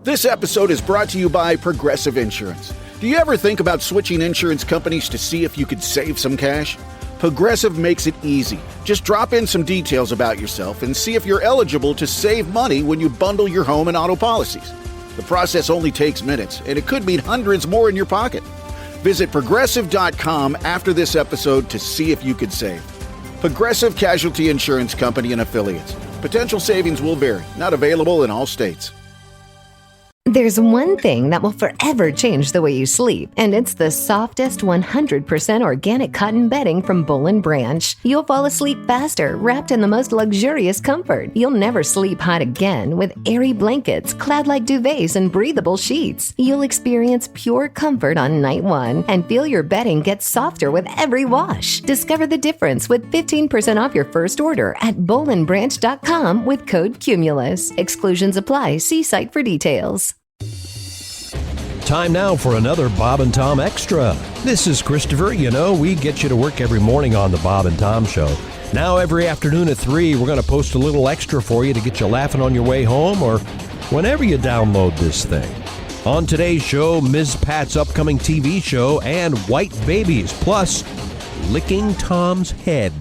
This episode is brought to you by Progressive Insurance. Do you ever think about switching insurance companies to see if you could save some cash? Progressive makes it easy. Just drop in some details about yourself and see if you're eligible to save money when you bundle your home and auto policies. The process only takes minutes, and it could mean hundreds more in your pocket. Visit Progressive.com after this episode to see if you could save. Progressive Casualty Insurance Company and Affiliates. Potential savings will vary. Not available in all states. There's one thing that will forever change the way you sleep, and it's the softest 100% organic cotton bedding from Boll & Branch. You'll fall asleep faster, wrapped in the most luxurious comfort. You'll never sleep hot again with airy blankets, cloud-like duvets, and breathable sheets. You'll experience pure comfort on night one and feel your bedding get softer with every wash. Discover the difference with 15% off your first order at bollandbranch.com with code CUMULUS. Exclusions apply. See site for details. Time now for another Bob and Tom Extra. This is Christopher. You know, we get you to work every morning on the Bob and Tom Show. Now every afternoon at 3, we're going to post a little extra for you to get you laughing on your way home or whenever you download this thing. On today's show, Ms. Pat's upcoming TV show and white babies, plus licking Tom's head.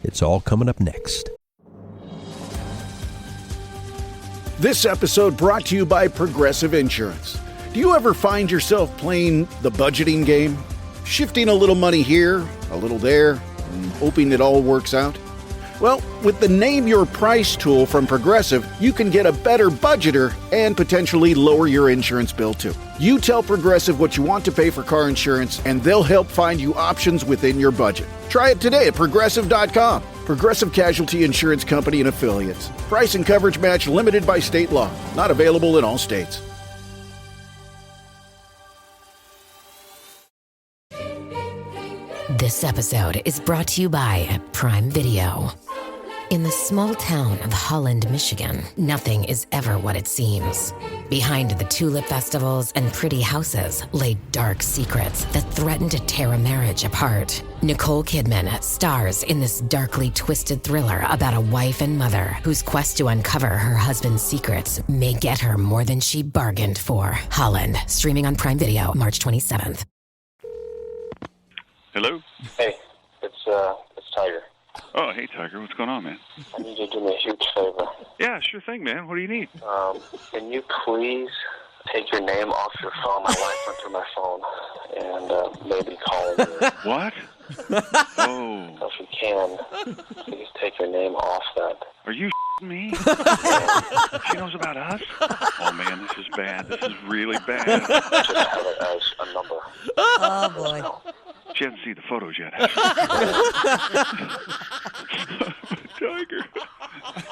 It's all coming up next. This episode brought to you by Progressive Insurance. Do you ever find yourself playing the budgeting game? Shifting a little money here, a little there, and hoping it all works out? Well, with the Name Your Price tool from Progressive, you can get a better budgeter and potentially lower your insurance bill too. You tell Progressive what you want to pay for car insurance, and they'll help find you options within your budget. Try it today at Progressive.com. Progressive Casualty Insurance Company and Affiliates. Price and coverage match limited by state law. Not available in all states. This episode is brought to you by Prime Video. In the small town of Holland, Michigan, nothing is ever what it seems. Behind the tulip festivals and pretty houses lay dark secrets that threaten to tear a marriage apart. Nicole Kidman stars in this darkly twisted thriller about a wife and mother whose quest to uncover her husband's secrets may get her more than she bargained for. Holland, streaming on Prime Video March 27th. Hello? Hey, it's Tiger. Oh, hey, Tiger. What's going on, man? I need you to do me a huge favor. Yeah, sure thing, man. What do you need? Can you please take your name off your phone? My wife went through my phone, and maybe call her. What? Oh. So if you can, please take your name off that. Are you me? She knows about us? Oh, man, this is bad. This is really bad. Just have it as a number. Oh, boy. She hasn't seen the photos yet. Tiger,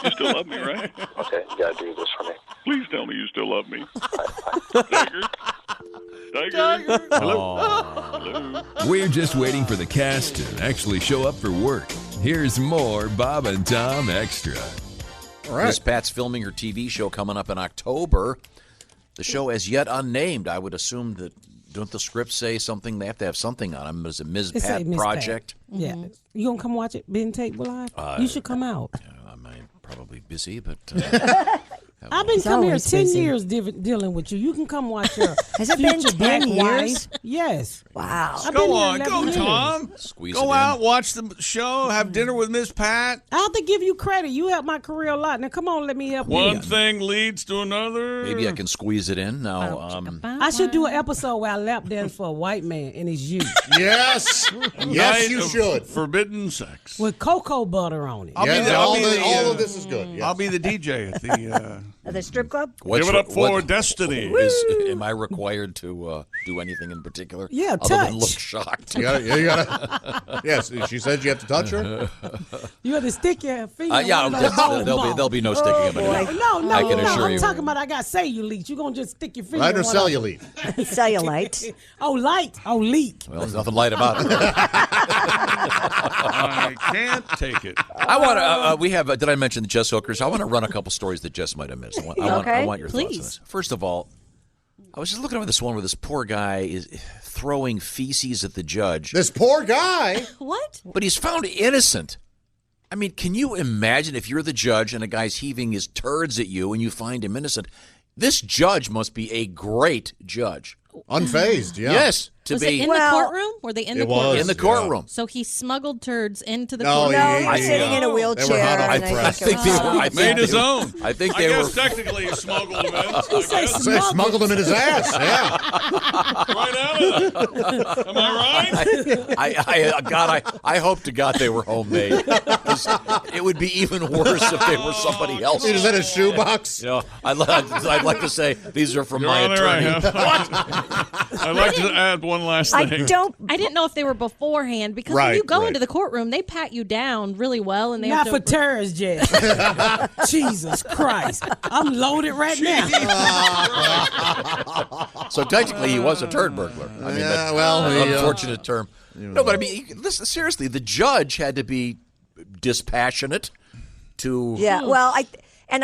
you still love me, right? Okay, you gotta do this for me. Please tell me you still love me. Tiger? Tiger? Hello? Hello? We're just waiting for the cast to actually show up for work. Here's more Bob and Tom Extra. All right. Miss Pat's filming her TV show coming up in October. The show as yet unnamed. I would assume that, don't the scripts say something? They have to have something on them. Is it Ms. Pat Project? Pat. Yeah. You gonna come watch it? Ben Tape Live? You should come out. I'm probably busy, but... I've been coming here 10 years dealing with you. You can come watch your Has it been 10 years? Yes. Wow. Go on. Go, Tom. Squeeze Go out, watch the show, have dinner with Miss Pat. I have to give you credit. You helped my career a lot. Now, come on, let me help you. One thing leads to another. Maybe I can squeeze it in. Now, I should do an episode where I lap dance for a white man, and it's you. Yes. Yes, you should. Forbidden sex. With cocoa butter on it. All of this is good. Yes. I'll be the DJ at the... the strip club? Give it up for Destiny. Am I required to do anything in particular? Yeah, other than look shocked. You gotta. Yes, she said you have to touch her. You have to stick your feet. There'll be no sticking of it. No. I can assure you. I'm talking about I got cellulite. You gonna just stick your feet. I know cellulite. Cellulite. Light. Leak. Well, there's nothing light about it. I can't take it. I want to. We have. Did I mention the Jess Hookers? I want to run a couple stories that Jess might have missed. I want your thoughts on this. First of all, I was just looking at this one where this poor guy is throwing feces at the judge. This poor guy? What? But he's found innocent. I mean, can you imagine if you're the judge and a guy's heaving his turds at you and you find him innocent? This judge must be a great judge. Unfazed, yeah. Yes. Was it in the courtroom? Were they in the courtroom? In the courtroom. So he smuggled turds into the No, courtroom? No, he's sitting in a wheelchair. I think they were. Made his own. I think I they guess were. technically he smuggled them in. They smuggled him in his ass, yeah. Right out of it. Am I right? I hope to God they were homemade. 'Cause it would be even worse if they were somebody else. He was in a shoebox. You know, I'd like to say these are from Your my Honor, attorney. I'd like to add one last thing. I didn't know if they were beforehand because when you go into the courtroom, they pat you down really well, and they Not have for terrorists, Jess. Jesus Christ, I'm loaded right now. So technically, he was a turd burglar. I mean, that's an unfortunate term. No, but I mean, listen, seriously, the judge had to be dispassionate to. Yeah, well, I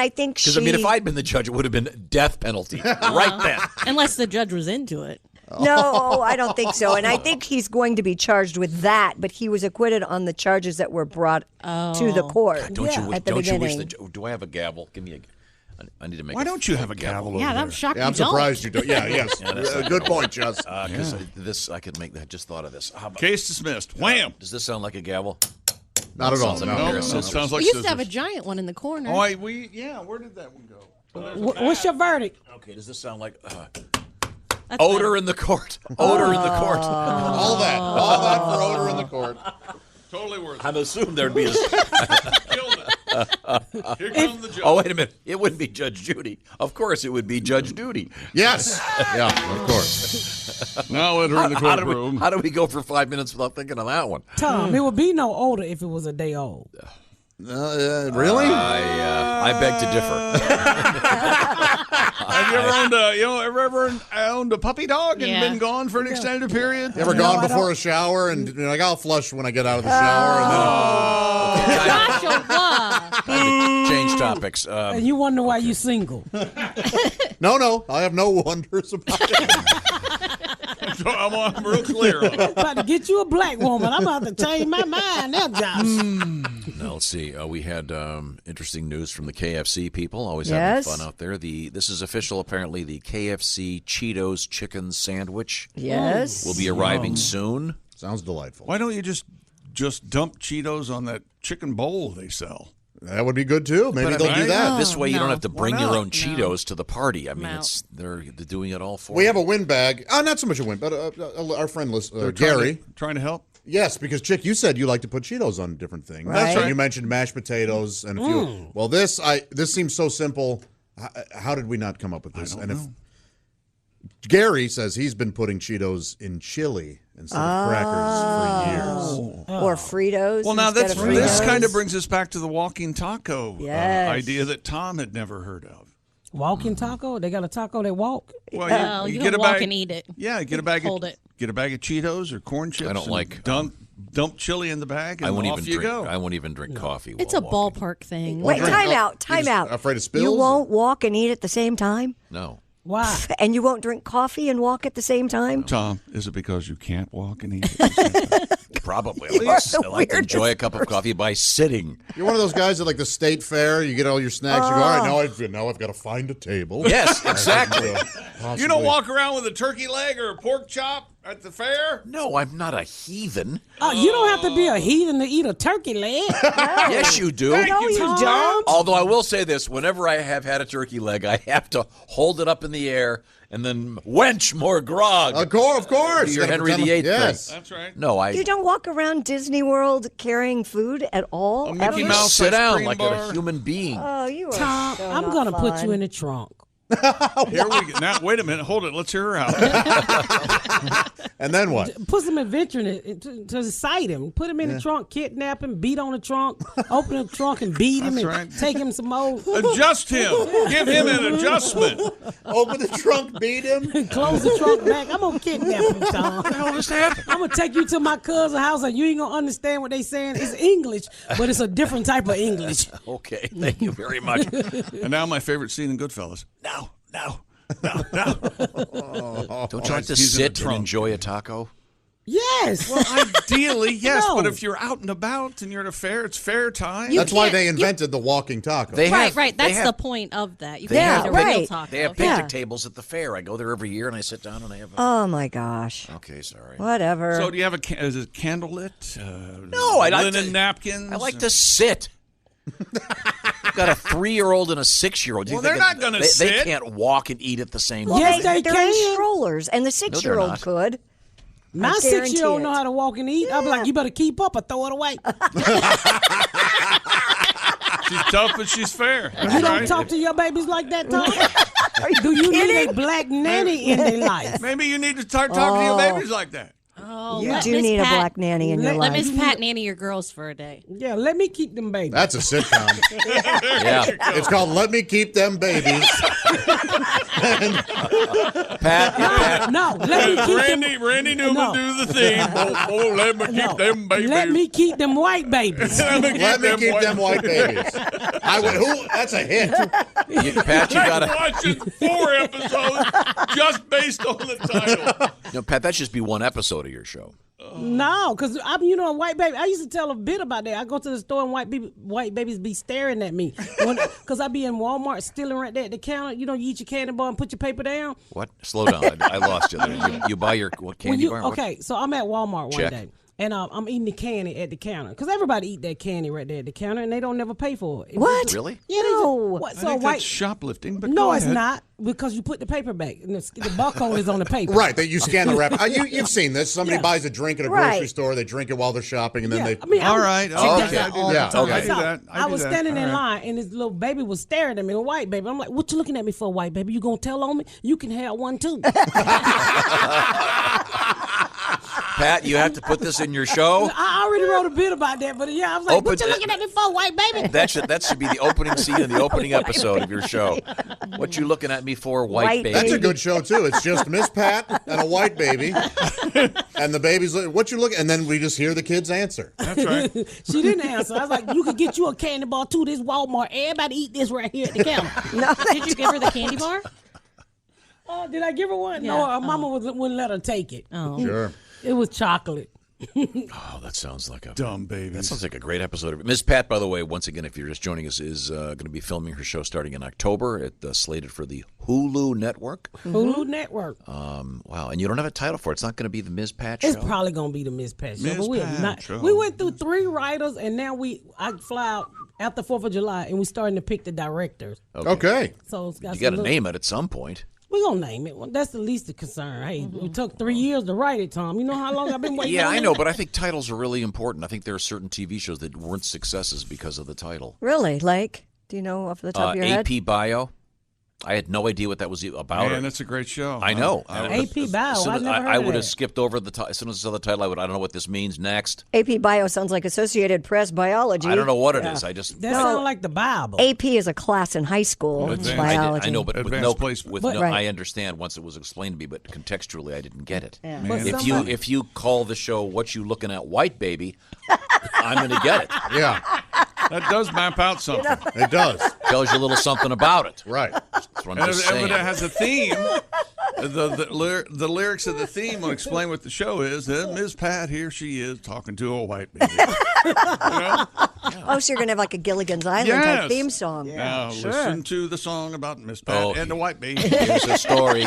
think because I mean, if I'd been the judge, it would have been death penalty right then. Unless the judge was into it. No, I don't think so. And I think he's going to be charged with that, but he was acquitted on the charges that were brought to the court at the beginning. Do I have a gavel? Give me a. I need to make. Why don't you have a gavel? Yeah, over I'm there? shocked. Yeah, I'm surprised you don't. Yeah, yes. Good point, Jess. Because this, I could make that. Just thought of this. Case dismissed. Wham! Does this sound like a gavel? Not at all. Sounds like a No, pair no, of scissors. Sounds like We used scissors. to have a giant one in the corner. Where did that one go? What's your verdict? Okay, does this sound like odor in the court? Odor in the court. All that for odor in the court. Totally worth it. I'm assuming there'd be a. Killed it. Here comes the judge. Oh, wait a minute. It wouldn't be Judge Judy. Of course, it would be Judge Duty. Yes. Yeah, of course. Now let her in the courtroom. How do we go for 5 minutes without thinking of that one? Tom, it would be no older if it was a day old. Really? I beg to differ. Have you ever owned a puppy dog and been gone for an extended period? You ever gone before a shower and you're like, I'll flush when I get out of the shower? Joshua. Change topics. And you wonder why you single. No, I have no wonders about it. So I'm real clear on it. About to get you a black woman. I'm about to change my mind now, Josh. Now, let's see. We had interesting news from the KFC people. Always having fun out there. This is official, apparently. The KFC Cheetos chicken sandwich will be arriving soon. Sounds delightful. Why don't you just dump Cheetos on that chicken bowl they sell? That would be good, too. Maybe they'll do that. This way you don't have to bring your own Cheetos to the party. I mean, they're doing it all for you. We have a win bag. Not so much a win, but our friend Gary. Trying to help? Yes, because, Chick, you said you like to put Cheetos on different things. Right. That's And right. you mentioned mashed potatoes and a few. Well, this seems so simple. How did we not come up with this? I don't know. Gary says he's been putting Cheetos in chili instead of crackers for years. Or Fritos. Well, now instead of this Fritos. kind of brings us back to the walking taco Yes. idea that Tom had never heard of. Walking taco? They got a taco that walk? Well, you get can a walk bag, and eat it. Yeah, get a bag. Hold it. Get a bag of Cheetos or corn chips. I don't like dump chili in the bag, and I won't off even you drink. go. I won't even drink coffee. It's a while walking. ballpark thing. Wait, time out. Afraid of spills? You won't walk and eat at the same time? No. Why? And you won't drink coffee and walk at the same time? Tom, is it because you can't walk and eat? At the same time? Probably. At You are least the I like to enjoy a weirdest cup of coffee by sitting. You're one of those guys at like the state fair. You get all your snacks. You go, all right, now I've got to find a table. Yes, exactly. You don't walk around with a turkey leg or a pork chop at the fair? No, I'm not a heathen. Oh, you don't have to be a heathen to eat a turkey leg. Yes, you do. No, you don't. Although I will say this, whenever I have had a turkey leg, I have to hold it up in the air and then wench more grog. Of course. Your Henry VIII Yes. thing. That's right. No, You don't walk around Disney World carrying food at all? A Mickey ever? Mouse sit down cream like bar. a human being. Oh, you are Tom, so I'm not going to put fun. you in the trunk. Here we go. Now, wait a minute. Hold it. Let's hear her out. And then what? Put some adventure in it to excite him. Put him in the trunk, kidnap him, beat on the trunk, open the trunk and beat him, That's and right. take him some more. Adjust him. Give him an adjustment. Open the trunk, beat him. Close the trunk back. I'm going to kidnap him, Tom. What the hell just happened? I'm going to take you to my cousin's house and you ain't going to understand what they saying. It's English, but it's a different type of English. Okay, thank you very much. And now my favorite scene in Goodfellas. No. Don't you like to He's in the sit and trunk. enjoy a taco? Yes. Well, ideally, yes. No. But if you're out and about and you're at a fair, it's fair time. That's why they invented the walking taco. Right. That's the point of that. You They can't have eat a real taco. They have picnic tables at the fair. I go there every year and I sit down and I have. Oh my gosh. Okay, sorry. Whatever. So do you have is it candlelit? No, I like linen to, napkins. I like to sit. I've got a 3-year-old and a 6-year-old. Well, they're not going to sit. They can't walk and eat at the same Well, time. they're in strollers, and the 6-year-old not. could. My 6-year-old know how to walk and eat. I'll be like, you better keep up or throw it away. She's tough, but she's fair. You don't talk to your babies like that, Tom? Do you need a black nanny in their life? Maybe you need to start talking to your babies like that. Oh, You do need a black nanny in your Let life. Miss Pat nanny your girls for a day. Yeah, let me keep them babies. That's a sitcom. Yeah. It's called Let Me Keep Them Babies. Pat. No, let me keep Randy Newman do the theme. Oh, let me keep them babies. Let me keep them white babies. Let me keep them white babies. That's a hit. Pat, you got I'm watching 4 episodes just based on the title. No, Pat, that should just be one episode of your show. No, because I'm, a white baby. I used to tell a bit about that. I go to the store and white babies be staring at me. Because I be in Walmart stealing right there at the counter. You eat your candy bar and put your paper down. What? Slow down. I lost you there. You buy your candy bar? Okay, so I'm at Walmart one Check. day. And I'm eating the candy at the counter. Because everybody eat that candy right there at the counter, and they don't never pay for it. What? Really? Yeah, No. What, I so think white? that's shoplifting, but No, go it's ahead. not. Because you put the paper back, and the barcode is on the paper. Right, that you scan the wrapper. You've seen this. Somebody Yeah. buys a drink at a grocery Right. store. They drink it while they're shopping, and then they. All right. Okay. I do Yeah, that. okay. I do that. I was do that. standing All in right. line, and this little baby was staring at me, a white baby. I'm like, what you looking at me for, white baby? You gonna tell on me? You can have one, too. Pat, you have to put this in your show. I already wrote a bit about that, but yeah, I was like, what you looking at me for, white baby? That should be the opening scene of the opening episode of your show. What you looking at me for, white baby? That's a good show too. It's just Miss Pat and a white baby, and the baby's like, "What you look?" And then we just hear the kids answer. That's right. She didn't answer. I was like, you could get you a candy bar too. This Walmart, everybody eat this right here at the counter. No, Did you give her the candy bar? Did I give her one? Yeah. No, her mama wouldn't let her take it. Oh. Sure. It was chocolate. Oh, that sounds like a Dumb babies. That sounds like a great episode of it. Miss Pat, by the way, once again, if you're just joining us, is going to be filming her show starting in October. It's slated for the Hulu Network. Hulu Network. Wow, and you don't have a title for it. It's not going to be the Ms. Pat show. It's probably gonna be the Miss Pat show. Miss But we're Pat not. show. We went through 3 writers, and now I fly out after 4th of July, and we're starting to pick the directors. Okay. So it's got You got to name it at some point. We're gonna name it. Well, that's the least of concern. Hey, it took 3 years to write it, Tom. You know how long I've been waiting? Yeah, on I it? know, but I think titles are really important. I think there are certain TV shows that weren't successes because of the title. really? Like, do you know off the top of your head? AP Bio. I had no idea what that was about. Man, that's a great show. I know. AP Bio. I've never heard I of would have that. skipped over the as soon as I saw the title. I don't know what this means. Next, AP Bio sounds like Associated Press Biology. I don't know what it is. I just That sounds like the Bible. AP is a class in high school. It's biology. I know, but with Advanced no, placement. with But- no, right. I understand once it was explained to me, but contextually, I didn't get it. Yeah. But If you call the show "What You Looking At, White Baby," I'm going to get it. Yeah, That does map out something. it does. Tells you a little something about it. Right. That's what I'm And just if saying. it has a theme, the lyrics of the theme will explain what the show is. And Ms. Pat, here she is talking to a white baby. Oh, so you're going to have like a Gilligan's Island Yes. type theme song. Now listen to the song about Miss Pat Oh, and the white baby. Here's a story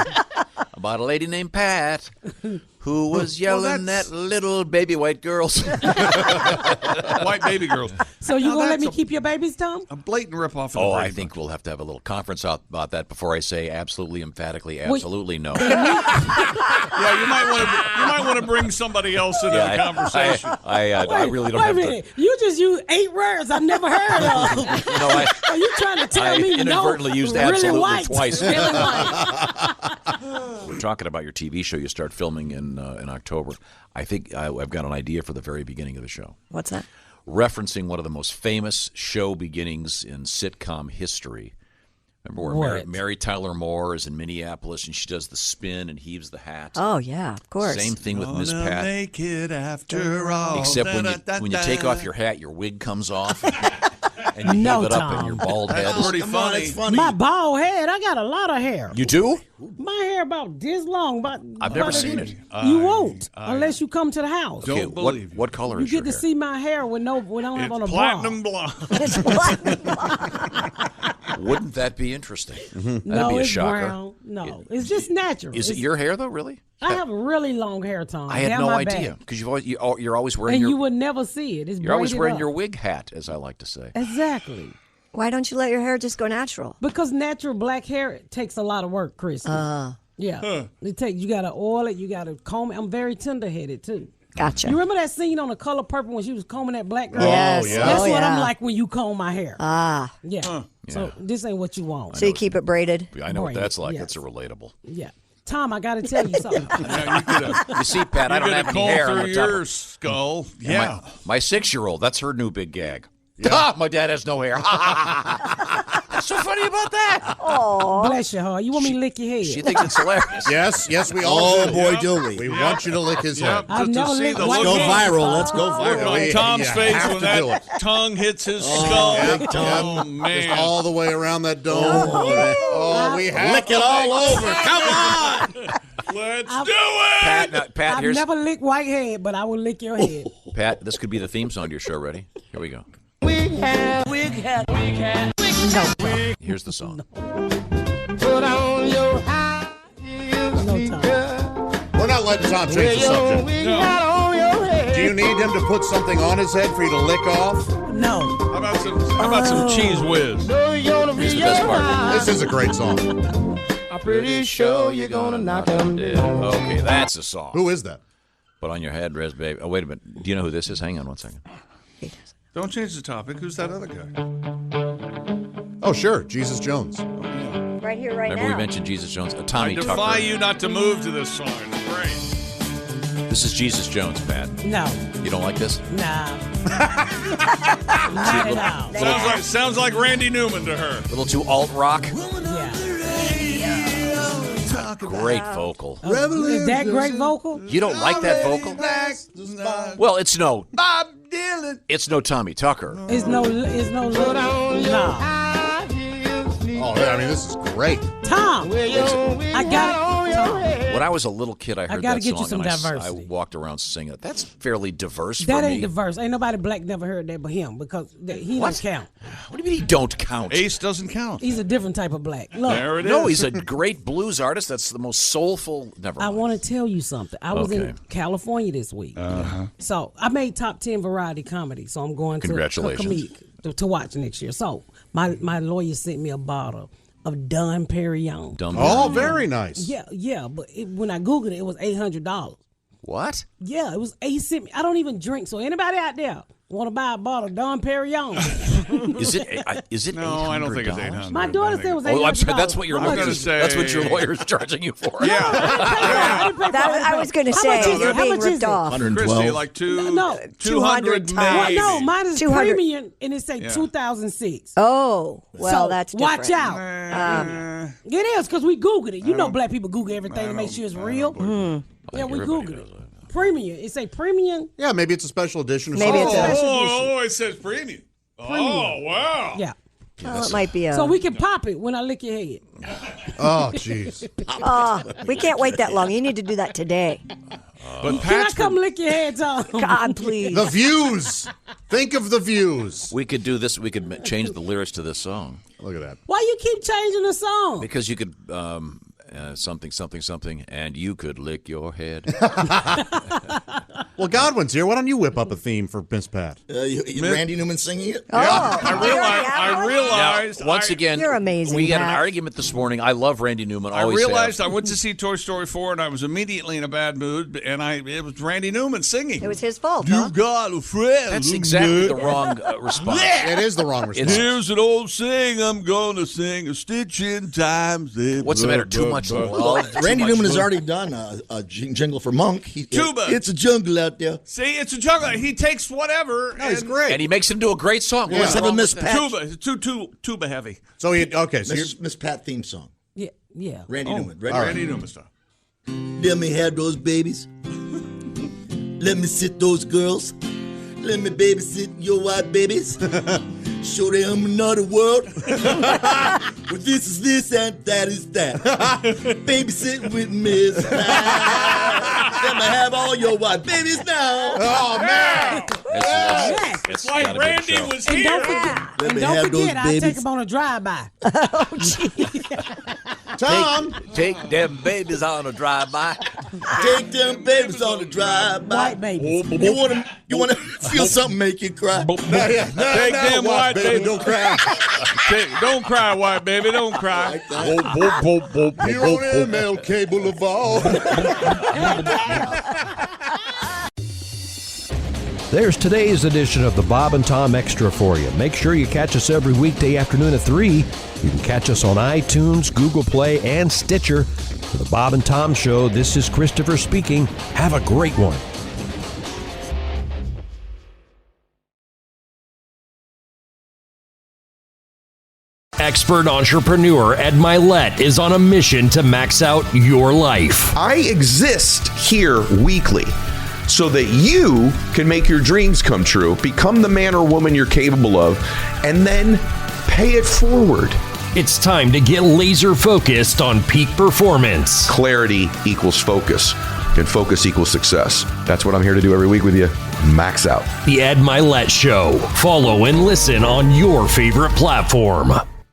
about a lady named Pat who was yelling that's- at little baby white girls. White baby girls. So you Now gonna let me that's keep your babies, Tom? a blatant ripoff of the Oh, Brady I think we'll have to have a little conference out about that before I say absolutely, emphatically, Wait. absolutely no. Bunch. Yeah, you might want to bring somebody else into the conversation. I really don't Wait have a minute. You just used 8 words I've never heard of. to. You know, Are you trying to tell I me inadvertently no? used really absolutely white. twice. Really white. We're talking about your TV show you start filming in October. I think I've got an idea for the very beginning of the show. What's that? Referencing one of the most famous show beginnings in sitcom history. Remember where What? Mary Tyler Moore is in Minneapolis and she does the spin and heaves the hat? Oh, yeah, of course. Same thing with Miss Gonna Pat. Make it after all. Except when you Da-da-da-da. take off your hat, your wig comes off. And you No, heave it up Tom. in your bald head. That's pretty funny. It's funny. My bald head, I got a lot of hair. You do? My hair about this long. I've never seen it. You won't unless you come to the house. Okay, Don't believe you. what color You is your get to hair? see my hair when I don't have on a platinum bra. blonde. It's platinum blonde. Wouldn't that be interesting? That'd No, be a it's shocker. brown. No, it's just natural. Is it your hair though? Really? I have really long hair, Tom. I had down no my idea back. because you're always wearing And your you would never see it. It's you're always braided wearing up. your wig hat, as I like to say. Exactly. Why don't you let your hair just go natural? Because natural black hair takes a lot of work, Chris. Yeah. You gotta oil it, you gotta comb it. I'm very tender headed too. Gotcha. You remember that scene on The Color Purple when she was combing that black girl? Yes. yeah. That's Oh, what I'm yeah. like when you comb my hair. Ah. So this ain't what you want. So you keep it braided? I know what Braided, that's like. yes. That's a relatable. Yeah. Tom, I gotta tell you something. You see, Pat, I don't have any hair on through the top. your skull. And Yeah. my 6-year-old, that's her new big gag. Ah, my dad has no hair. What's so funny about that? Oh. Bless your heart. You want me to lick your head? She thinks it's hilarious. Yes, we all Oh, do. boy, do we. We want you to lick his head. I've Just to never see licked the white look Go hair. viral. Let's go Look viral. on Tom's you face have when to do that it. tongue hits his skull. big time. Oh, man. Just all the way around that dome. Oh, we have Lick it all over. Come on. Let's do it. Pat, I've here's never licked white head, but I will lick your head. Pat. This could be the theme song to your show. Ready? Here we go. Here's the song. No, Tom. We're not letting Tom change the subject. Do you need him to put something on his head for you to lick off? No. How about some cheese whiz? Here's the best part. This is a great song. I'm pretty sure you're gonna knock him dead. Okay, that's a song. Who is that? Put on your head, Res Baby. Oh, wait a minute. Do you know who this is? Hang on one second. Don't change the topic. Who's that other guy? Oh, sure. Jesus Jones. Right here, right Remember now. we mentioned Jesus Jones? I Tommy defy Tucker. you not to move to this song. It's great. This is Jesus Jones, Pat. No. You don't like this? Nah. Not at all. Sounds like Randy Newman to her. A little too alt rock. Yeah. Great vocal. Is that great vocal? You don't like that vocal? Well, it's no Bob Dylan. It's no Tommy Tucker. It's no no. Oh, I mean, this is great. Tom, I got it. Tom. When I was a little kid, I heard gotta that get you song some and I diversity. walked around singing it. That's fairly diverse That for ain't me. diverse. Ain't nobody black never heard that but him because he What? don't count. What do you mean he don't count? Ace doesn't count. He's a different type of black. Look, There it is. No, he's a great blues artist. That's the most soulful. Never I mind. want to tell you something. I was Okay. in California this week. So I made top 10 variety comedy. So I'm going to Congratulations. to watch next year. So my lawyer sent me a bottle of Dom Perignon. Oh, very nice. Yeah, but when I Googled it, it was $800. What? Yeah, it was $8. I don't even drink, so anybody out there want to buy a bottle of Dom Perignon? Is it? Is it? No, I don't think it's $800? 800. My daughter said it was $800. Oh, I'm sorry. That's what your How much lawyer. is it? That's what your lawyer's charging you for. I was going to How say, much is you're it? How being much is ripped it? off. Christy, 112. like two, No, 200 maybe. times. No, mine is 200. premium, and it say 2006. Oh, well, So, that's different. watch out. It is, because we Googled it. You know black people Google everything to make sure it's real. Yeah, we Googled it. Premium. It say premium. Yeah, maybe it's a special edition or Maybe something. it's a- Oh, it says premium. Oh, wow. Yeah. Well, it might be a. So we can pop it when I lick your head. Oh, jeez. We can't wait that long. You need to do that today. But Can I Pat's come lick your head, Tom? God, please. The views. Think of the views. We could do this. We could change the lyrics to this song Look at that. Why you keep changing the song? because you could something, and you could lick your head. Well, Godwin's here. Why don't you whip up a theme for Miss Pat? Randy Newman singing it? Oh, I realized. Now, once again, You're amazing, we had an Pat. argument this morning. I love Randy Newman. I Always realized have. I went to see Toy Story 4 and I was immediately in a bad mood, and it was Randy Newman singing. It was his fault, huh? You've got a friend. That's exactly the wrong response. It is the wrong response. Here's an old saying I'm gonna sing, a stitch in times. What's the matter? Too much love. Randy Newman has already done a jingle for Monk. Tuba. It's a jungle out there. See, it's a jungle. He takes whatever. No, he's great. And he makes him do a great song. Yeah. Let's have a Miss Pat. Tuba. It's tuba heavy. So okay. So Miss Pat theme song. Yeah. Randy Newman. Ready? Randy Newman stuff. Let me have those babies. Let me sit those girls. Let me babysit your white babies. Show them another world. Well, this is this and that is that. Babysit with Miss Pat. Let me have all your white babies now. Oh, man. It's like Randy was And here. don't forget, I'll take him on a drive-by. Oh, gee. Tom. Take them babies on a drive-by. Take them babies on the drive-by. White babies. You want to feel something make you cry? Take them white baby. Don't cry. Don't cry, white baby. Don't cry. You're on MLK Boulevard. There's today's edition of the Bob and Tom Extra for you. Make sure you catch us every weekday afternoon at 3. You can catch us on iTunes, Google Play, and Stitcher. For the Bob and Tom Show, this is Christopher speaking. Have a great one. Expert entrepreneur Ed Milet is on a mission to max out your life. I exist here weekly so that you can make your dreams come true, become the man or woman you're capable of, and then pay it forward. It's time to get laser focused on peak performance. Clarity equals focus, and focus equals success. That's what I'm here to do every week with you. Max out. The Ed Milet Show. Follow and listen on your favorite platform.